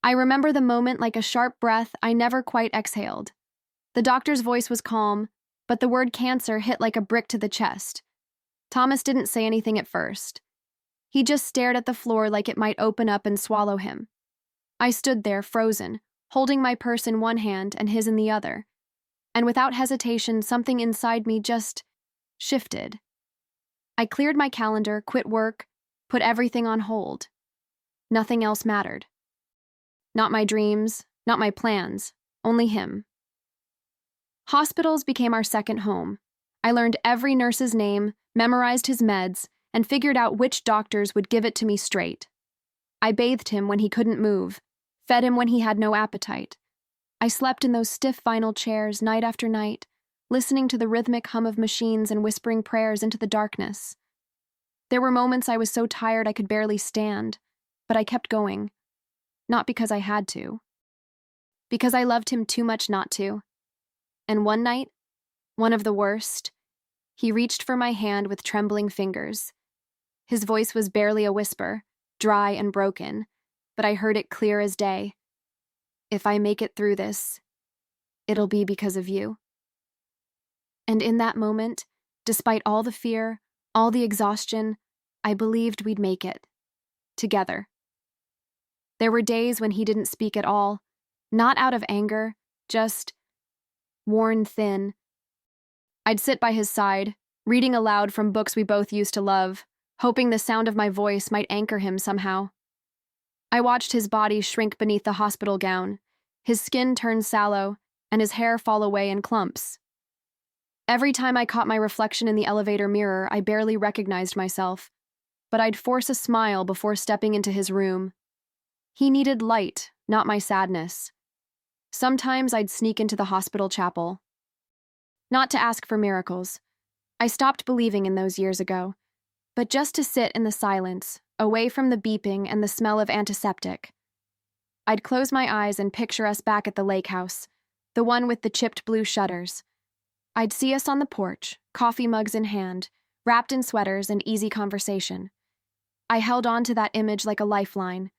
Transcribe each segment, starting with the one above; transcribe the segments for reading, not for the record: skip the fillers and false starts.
I remember the moment like a sharp breath I never quite exhaled. The doctor's voice was calm, but the word cancer hit like a brick to the chest. Thomas didn't say anything at first. He just stared at the floor like it might open up and swallow him. I stood there, frozen, holding my purse in one hand and his in the other. And without hesitation, something inside me just shifted. I cleared my calendar, quit work, put everything on hold. Nothing else mattered. Not my dreams, not my plans, only him. Hospitals became our second home. I learned every nurse's name, memorized his meds, and figured out which doctors would give it to me straight. I bathed him when he couldn't move, fed him when he had no appetite. I slept in those stiff vinyl chairs night after night, listening to the rhythmic hum of machines and whispering prayers into the darkness. There were moments I was so tired I could barely stand, but I kept going. Not because I had to. Because I loved him too much not to. And one night, one of the worst, he reached for my hand with trembling fingers. His voice was barely a whisper, dry and broken, but I heard it clear as day. If I make it through this, it'll be because of you. And in that moment, despite all the fear, all the exhaustion, I believed we'd make it. Together. There were days when he didn't speak at all, not out of anger, just worn thin. I'd sit by his side, reading aloud from books we both used to love, hoping the sound of my voice might anchor him somehow. I watched his body shrink beneath the hospital gown, his skin turn sallow, and his hair fall away in clumps. Every time I caught my reflection in the elevator mirror, I barely recognized myself, but I'd force a smile before stepping into his room. He needed light, not my sadness. Sometimes I'd sneak into the hospital chapel. Not to ask for miracles. I stopped believing in those years ago, but just to sit in the silence, away from the beeping and the smell of antiseptic. I'd close my eyes and picture us back at the lake house, the one with the chipped blue shutters. I'd see us on the porch, coffee mugs in hand, wrapped in sweaters and easy conversation. I held on to that image like a lifeline.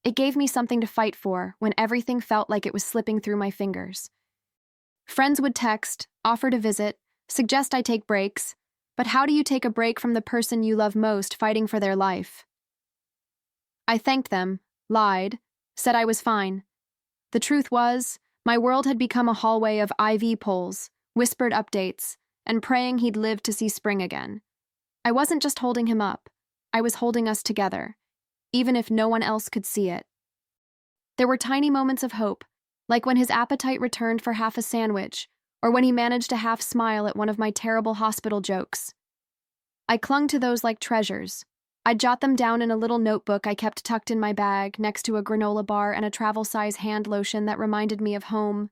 It gave me something to fight for when everything felt like it was slipping through my fingers. Friends would text, offer to visit, suggest I take breaks, but how do you take a break from the person you love most fighting for their life? I thanked them, lied, said I was fine. The truth was, my world had become a hallway of IV poles, whispered updates, and praying he'd live to see spring again. I wasn't just holding him up, I was holding us together, even if no one else could see it. There were tiny moments of hope, like when his appetite returned for half a sandwich, or when he managed to half smile at one of my terrible hospital jokes. I clung to those like treasures. I'd jot them down in a little notebook I kept tucked in my bag next to a granola bar and a travel-size hand lotion that reminded me of home.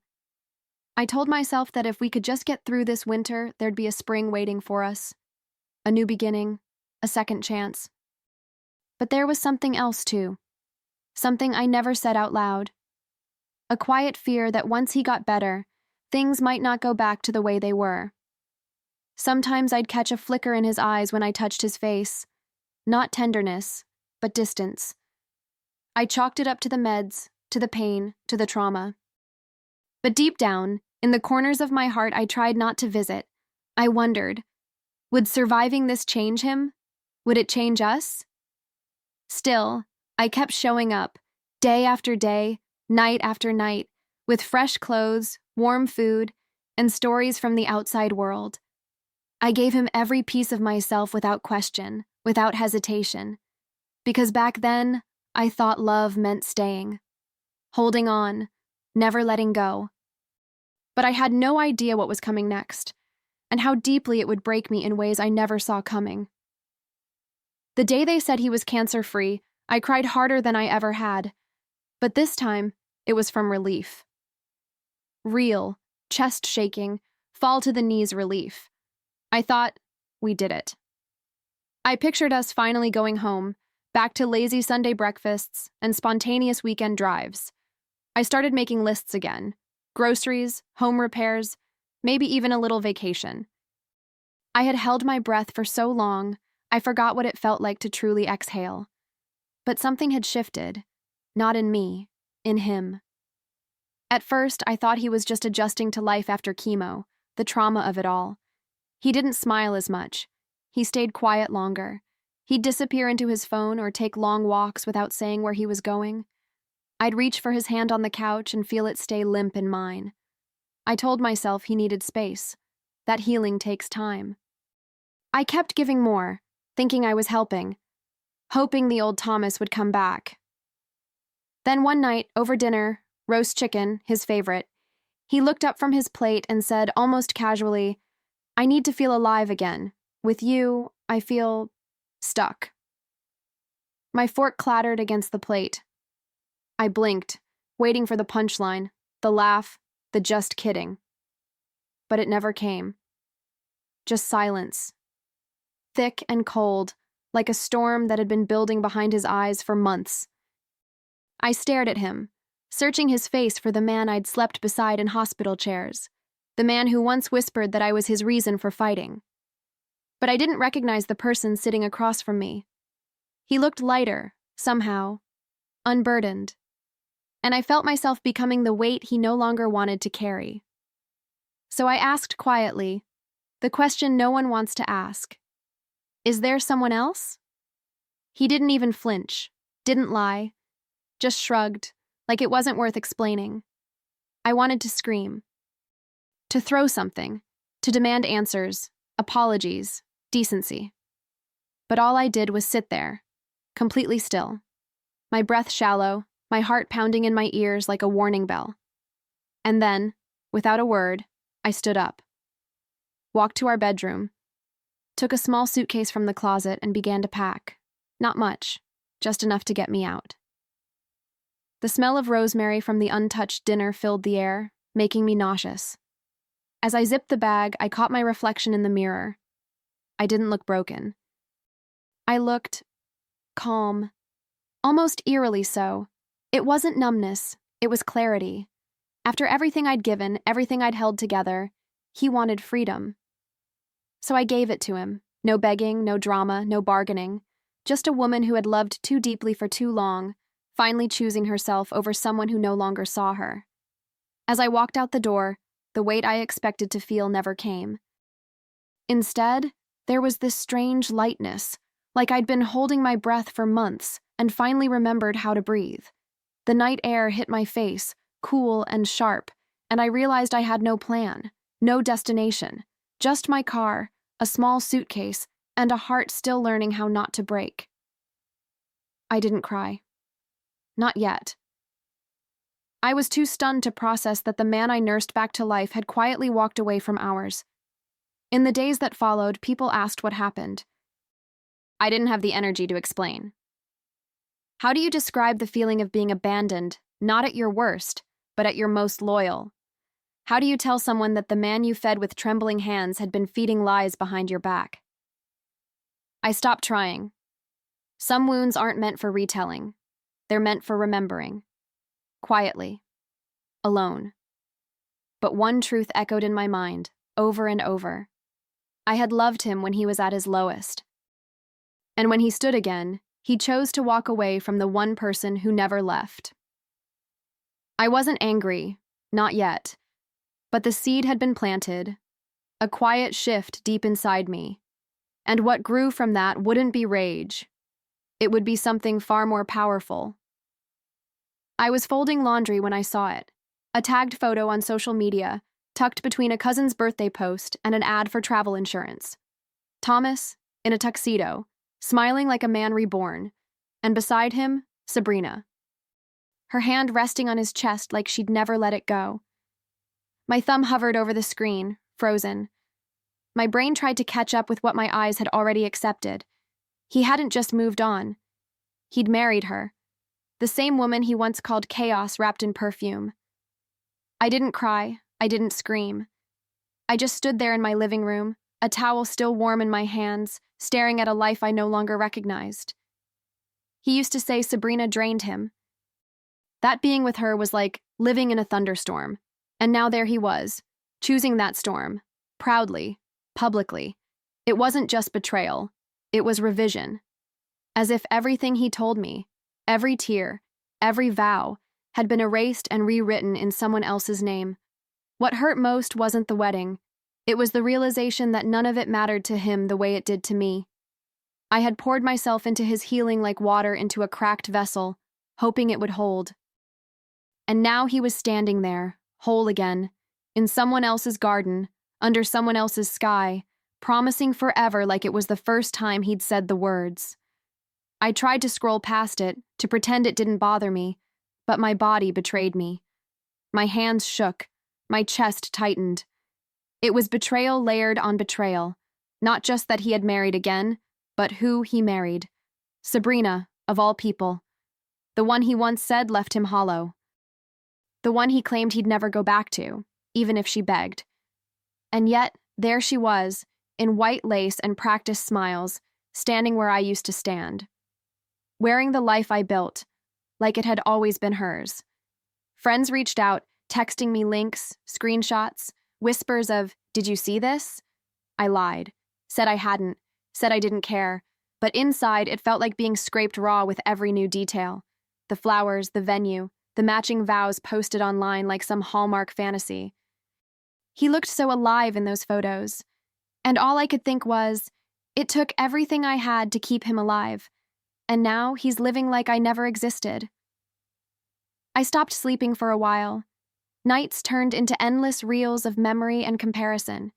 I told myself that if we could just get through this winter, there'd be a spring waiting for us. A new beginning, a second chance. But there was something else too. Something I never said out loud. A quiet fear that once he got better, things might not go back to the way they were. Sometimes I'd catch a flicker in his eyes when I touched his face. Not tenderness, but distance. I chalked it up to the meds, to the pain, to the trauma. But deep down, in the corners of my heart I tried not to visit. I wondered, would surviving this change him? Would it change us? Still, I kept showing up, day after day, night after night, with fresh clothes, warm food, and stories from the outside world. I gave him every piece of myself without question, without hesitation. Because back then, I thought love meant staying. Holding on, never letting go. But I had no idea what was coming next, and how deeply it would break me in ways I never saw coming. The day they said he was cancer-free, I cried harder than I ever had. But this time, it was from relief. Real, chest-shaking, fall-to-the-knees relief. I thought, we did it. I pictured us finally going home, back to lazy Sunday breakfasts and spontaneous weekend drives. I started making lists again. Groceries, home repairs, maybe even a little vacation. I had held my breath for so long, I forgot what it felt like to truly exhale. But something had shifted, not in me, in him. At first, I thought he was just adjusting to life after chemo, the trauma of it all. He didn't smile as much. He stayed quiet longer. He'd disappear into his phone or take long walks without saying where he was going. I'd reach for his hand on the couch and feel it stay limp in mine. I told myself he needed space. That healing takes time. I kept giving more, thinking I was helping, hoping the old Thomas would come back. Then one night, over dinner, roast chicken, his favorite, he looked up from his plate and said almost casually, "I need to feel alive again. With you, I feel stuck." My fork clattered against the plate. I blinked, waiting for the punchline, the laugh, the just kidding. But it never came. Just silence. Thick and cold, like a storm that had been building behind his eyes for months. I stared at him, searching his face for the man I'd slept beside in hospital chairs, the man who once whispered that I was his reason for fighting. But I didn't recognize the person sitting across from me. He looked lighter, somehow, unburdened, and I felt myself becoming the weight he no longer wanted to carry. So I asked quietly, the question no one wants to ask, "Is there someone else?" He didn't even flinch, didn't lie, just shrugged, like it wasn't worth explaining. I wanted to scream, to throw something, to demand answers, apologies, decency. But all I did was sit there, completely still, my breath shallow, my heart pounding in my ears like a warning bell. And then, without a word, I stood up, walked to our bedroom, took a small suitcase from the closet and began to pack. Not much, just enough to get me out. The smell of rosemary from the untouched dinner filled the air, making me nauseous. As I zipped the bag, I caught my reflection in the mirror. I didn't look broken. I looked calm, almost eerily so. It wasn't numbness, it was clarity. After everything I'd given, everything I'd held together, he wanted freedom. So I gave it to him. No begging, no drama, no bargaining. Just a woman who had loved too deeply for too long, finally choosing herself over someone who no longer saw her. As I walked out the door, the weight I expected to feel never came. Instead, there was this strange lightness, like I'd been holding my breath for months and finally remembered how to breathe. The night air hit my face, cool and sharp, and I realized I had no plan, no destination, just my car, a small suitcase, and a heart still learning how not to break. I didn't cry. Not yet. I was too stunned to process that the man I nursed back to life had quietly walked away from ours. In the days that followed, people asked what happened. I didn't have the energy to explain. How do you describe the feeling of being abandoned, not at your worst, but at your most loyal? How do you tell someone that the man you fed with trembling hands had been feeding lies behind your back? I stopped trying. Some wounds aren't meant for retelling. They're meant for remembering. Quietly. Alone. But one truth echoed in my mind, over and over. I had loved him when he was at his lowest. And when he stood again, he chose to walk away from the one person who never left. I wasn't angry, not yet, but the seed had been planted, a quiet shift deep inside me, and what grew from that wouldn't be rage. It would be something far more powerful. I was folding laundry when I saw it, a tagged photo on social media, tucked between a cousin's birthday post and an ad for travel insurance. Thomas, in a tuxedo, smiling like a man reborn, and beside him, Sabrina. Her hand resting on his chest like she'd never let it go. My thumb hovered over the screen, frozen. My brain tried to catch up with what my eyes had already accepted. He hadn't just moved on. He'd married her. The same woman he once called chaos wrapped in perfume. I didn't cry. I didn't scream. I just stood there in my living room, a towel still warm in my hands, staring at a life I no longer recognized. He used to say Sabrina drained him. That being with her was like living in a thunderstorm, and now there he was, choosing that storm, proudly, publicly. It wasn't just betrayal, it was revision. As if everything he told me, every tear, every vow, had been erased and rewritten in someone else's name. What hurt most wasn't the wedding. It was the realization that none of it mattered to him the way it did to me. I had poured myself into his healing like water into a cracked vessel, hoping it would hold. And now he was standing there, whole again, in someone else's garden, under someone else's sky, promising forever like it was the first time he'd said the words. I tried to scroll past it, to pretend it didn't bother me, but my body betrayed me. My hands shook, my chest tightened. It was betrayal layered on betrayal, not just that he had married again, but who he married. Sabrina, of all people. The one he once said left him hollow. The one he claimed he'd never go back to, even if she begged. And yet, there she was, in white lace and practiced smiles, standing where I used to stand. Wearing the life I built, like it had always been hers. Friends reached out, texting me links, screenshots, whispers of, "Did you see this?" I lied, said I hadn't, said I didn't care, but inside it felt like being scraped raw with every new detail. The flowers, the venue, the matching vows posted online like some Hallmark fantasy. He looked so alive in those photos, and all I could think was, it took everything I had to keep him alive, and now he's living like I never existed. I stopped sleeping for a while. Nights turned into endless reels of memory and comparison.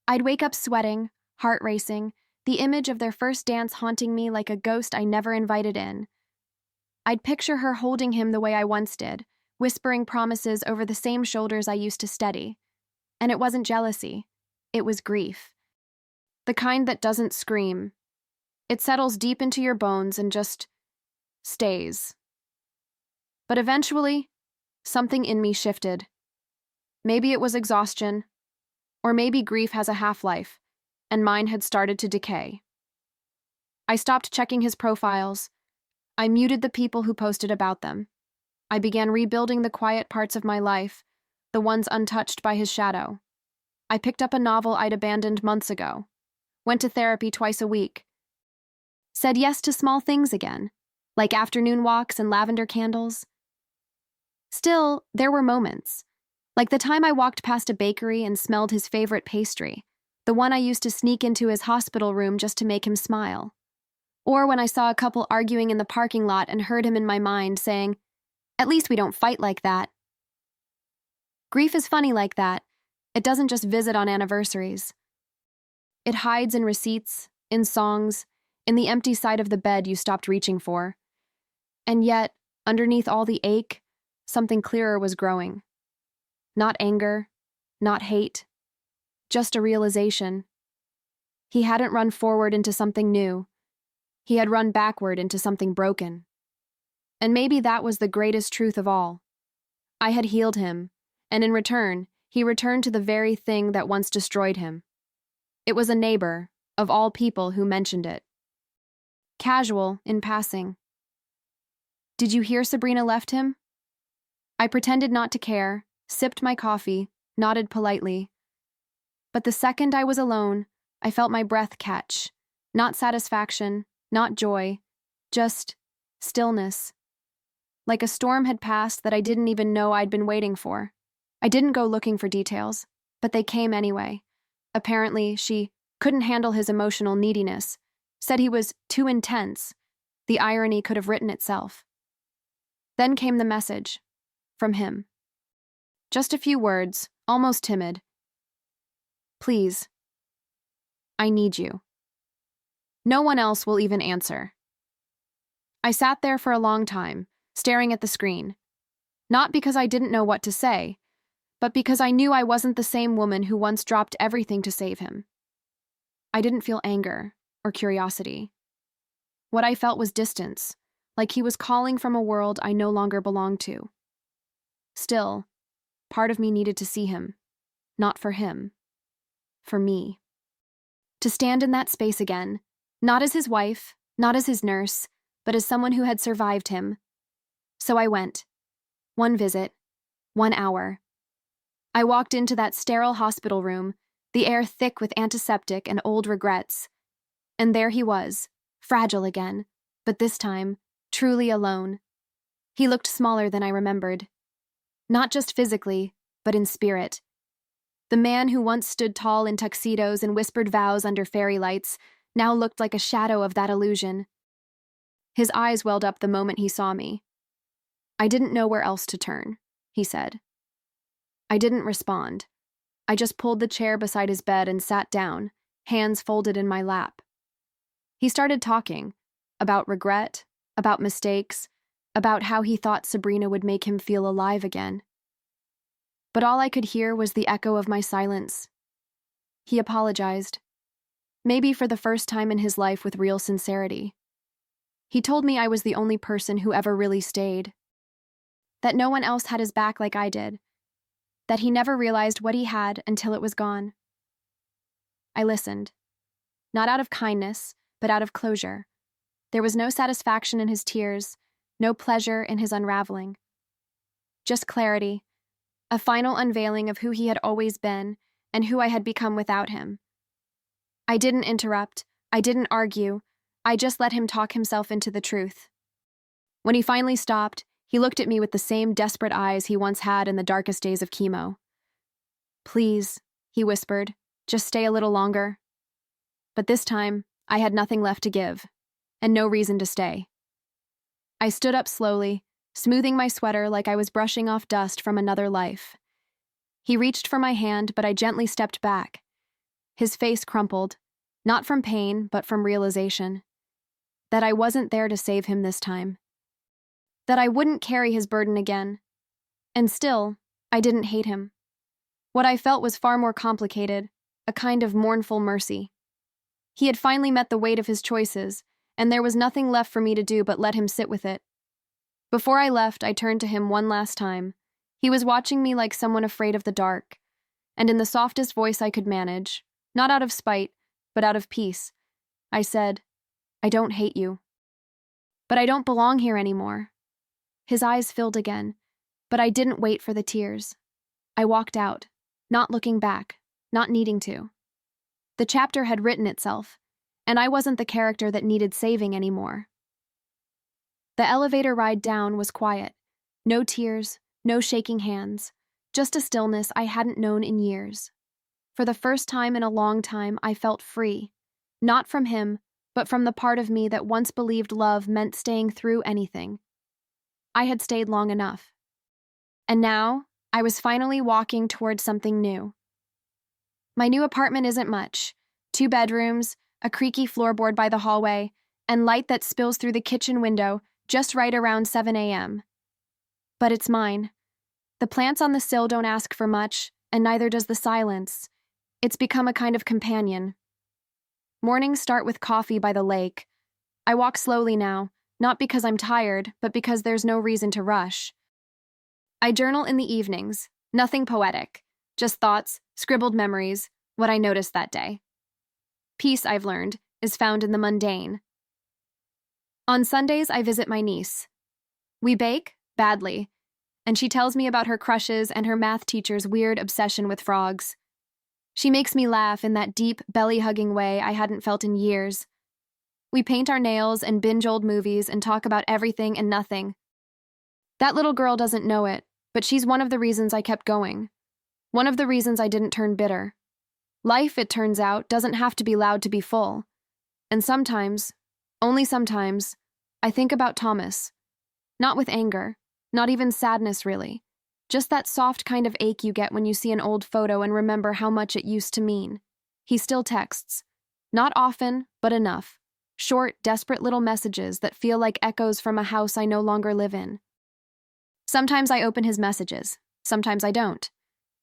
I'd wake up sweating, heart racing, the image of their first dance haunting me like a ghost I never invited in. I'd picture her holding him the way I once did, whispering promises over the same shoulders I used to steady. And it wasn't jealousy. It was grief. The kind that doesn't scream. It settles deep into your bones and just stays. But eventually, something in me shifted. Maybe it was exhaustion, or maybe grief has a half-life, and mine had started to decay. I stopped checking his profiles. I muted the people who posted about them. I began rebuilding the quiet parts of my life, the ones untouched by his shadow. I picked up a novel I'd abandoned months ago, went to therapy twice a week, said yes to small things again, like afternoon walks and lavender candles. Still, there were moments, like the time I walked past a bakery and smelled his favorite pastry, the one I used to sneak into his hospital room just to make him smile. Or when I saw a couple arguing in the parking lot and heard him in my mind saying, "At least we don't fight like that." Grief is funny like that. It doesn't just visit on anniversaries. It hides in receipts, in songs, in the empty side of the bed you stopped reaching for. And yet, underneath all the ache, something clearer was growing. Not anger, not hate, just a realization. He hadn't run forward into something new. He had run backward into something broken. And maybe that was the greatest truth of all. I had healed him, and in return, he returned to the very thing that once destroyed him. It was a neighbor, of all people, who mentioned it. Casual, in passing. "Did you hear Sabrina left him?" I pretended not to care, sipped my coffee, nodded politely. But the second I was alone, I felt my breath catch. Not satisfaction, not joy, just stillness. Like a storm had passed that I didn't even know I'd been waiting for. I didn't go looking for details, but they came anyway. Apparently, she couldn't handle his emotional neediness, said he was too intense. The irony could have written itself. Then came the message, from him. Just a few words, almost timid. "Please, I need you." No one else will even answer. I sat there for a long time, staring at the screen. Not because I didn't know what to say, but because I knew I wasn't the same woman who once dropped everything to save him. I didn't feel anger or curiosity. What I felt was distance, like he was calling from a world I no longer belonged to. Still, part of me needed to see him. Not for him. For me. To stand in that space again, not as his wife, not as his nurse, but as someone who had survived him. So I went. One visit. 1 hour. I walked into that sterile hospital room, the air thick with antiseptic and old regrets. And there he was, fragile again, but this time, truly alone. He looked smaller than I remembered. Not just physically, but in spirit. The man who once stood tall in tuxedos and whispered vows under fairy lights now looked like a shadow of that illusion. His eyes welled up the moment he saw me. "I didn't know where else to turn," he said. I didn't respond. I just pulled the chair beside his bed and sat down, hands folded in my lap. He started talking about regret, about mistakes, about how he thought Sabrina would make him feel alive again. But all I could hear was the echo of my silence. He apologized, maybe for the first time in his life with real sincerity. He told me I was the only person who ever really stayed, that no one else had his back like I did, that he never realized what he had until it was gone. I listened, not out of kindness, but out of closure. There was no satisfaction in his tears, no pleasure in his unraveling. Just clarity, a final unveiling of who he had always been and who I had become without him. I didn't interrupt, I didn't argue, I just let him talk himself into the truth. When he finally stopped, he looked at me with the same desperate eyes he once had in the darkest days of chemo. "Please," he whispered, "just stay a little longer." But this time, I had nothing left to give, and no reason to stay. I stood up slowly, smoothing my sweater like I was brushing off dust from another life. He reached for my hand, but I gently stepped back. His face crumpled, not from pain, but from realization. That I wasn't there to save him this time. That I wouldn't carry his burden again. And still, I didn't hate him. What I felt was far more complicated, a kind of mournful mercy. He had finally met the weight of his choices, and there was nothing left for me to do but let him sit with it. Before I left, I turned to him one last time. He was watching me like someone afraid of the dark, and in the softest voice I could manage, not out of spite, but out of peace, I said, "I don't hate you. But I don't belong here anymore." His eyes filled again, but I didn't wait for the tears. I walked out, not looking back, not needing to. The chapter had written itself, and I wasn't the character that needed saving anymore. The elevator ride down was quiet. No tears, no shaking hands, just a stillness I hadn't known in years. For the first time in a long time, I felt free, not from him, but from the part of me that once believed love meant staying through anything. I had stayed long enough. And now, I was finally walking towards something new. My new apartment isn't much. 2 bedrooms, a creaky floorboard by the hallway, and light that spills through the kitchen window just right around 7 a.m. But it's mine. The plants on the sill don't ask for much, and neither does the silence. It's become a kind of companion. Mornings start with coffee by the lake. I walk slowly now, not because I'm tired, but because there's no reason to rush. I journal in the evenings, nothing poetic, just thoughts, scribbled memories, what I noticed that day. Peace, I've learned, is found in the mundane. On Sundays, I visit my niece. We bake, badly, and she tells me about her crushes and her math teacher's weird obsession with frogs. She makes me laugh in that deep, belly-hugging way I hadn't felt in years. We paint our nails and binge old movies and talk about everything and nothing. That little girl doesn't know it, but she's one of the reasons I kept going. One of the reasons I didn't turn bitter. Life, it turns out, doesn't have to be loud to be full. And sometimes, only sometimes, I think about Thomas. Not with anger, not even sadness really. Just that soft kind of ache you get when you see an old photo and remember how much it used to mean. He still texts. Not often, but enough. Short, desperate little messages that feel like echoes from a house I no longer live in. Sometimes I open his messages. Sometimes I don't.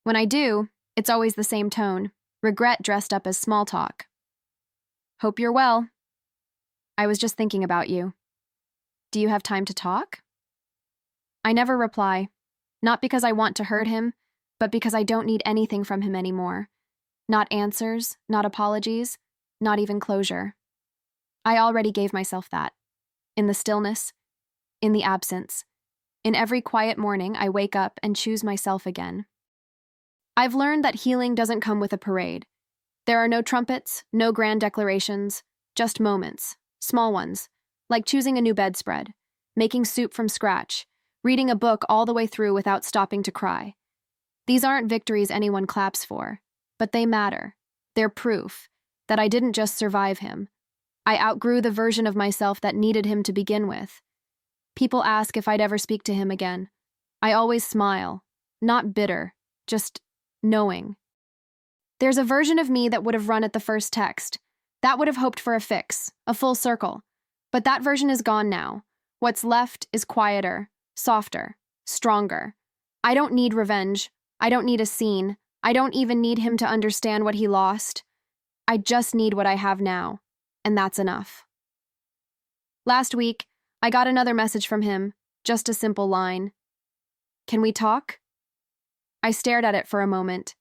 When I do, it's always the same tone. Regret dressed up as small talk. "Hope you're well. I was just thinking about you. Do you have time to talk?" I never reply, not because I want to hurt him, but because I don't need anything from him anymore. Not answers, not apologies, not even closure. I already gave myself that. In the stillness, in the absence. In every quiet morning, I wake up and choose myself again. I've learned that healing doesn't come with a parade. There are no trumpets, no grand declarations, just moments, small ones, like choosing a new bedspread, making soup from scratch, reading a book all the way through without stopping to cry. These aren't victories anyone claps for, but they matter. They're proof that I didn't just survive him. I outgrew the version of myself that needed him to begin with. People ask if I'd ever speak to him again. I always smile, not bitter, just knowing. There's a version of me that would have run at the first text. That would have hoped for a fix, a full circle. But that version is gone now. What's left is quieter, softer, stronger. I don't need revenge. I don't need a scene. I don't even need him to understand what he lost. I just need what I have now, and that's enough. Last week, I got another message from him, just a simple line. "Can we talk?" I stared at it for a moment.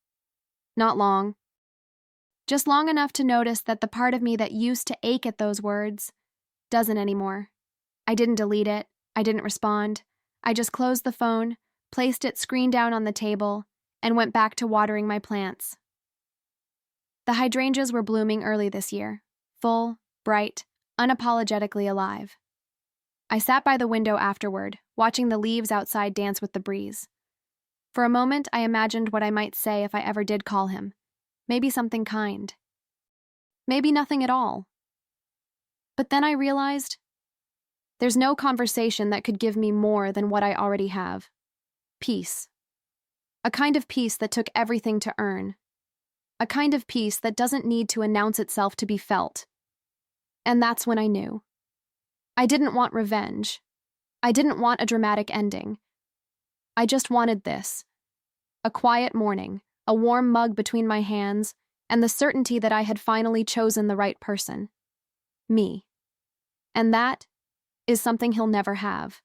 Not long. Just long enough to notice that the part of me that used to ache at those words doesn't anymore. I didn't delete it. I didn't respond. I just closed the phone, placed it screen down on the table, and went back to watering my plants. The hydrangeas were blooming early this year, full, bright, unapologetically alive. I sat by the window afterward, watching the leaves outside dance with the breeze. For a moment, I imagined what I might say if I ever did call him. Maybe something kind. Maybe nothing at all. But then I realized there's no conversation that could give me more than what I already have. Peace. A kind of peace that took everything to earn. A kind of peace that doesn't need to announce itself to be felt. And that's when I knew. I didn't want revenge. I didn't want a dramatic ending. I just wanted this. A quiet morning, a warm mug between my hands, and the certainty that I had finally chosen the right person. Me. And that is something he'll never have.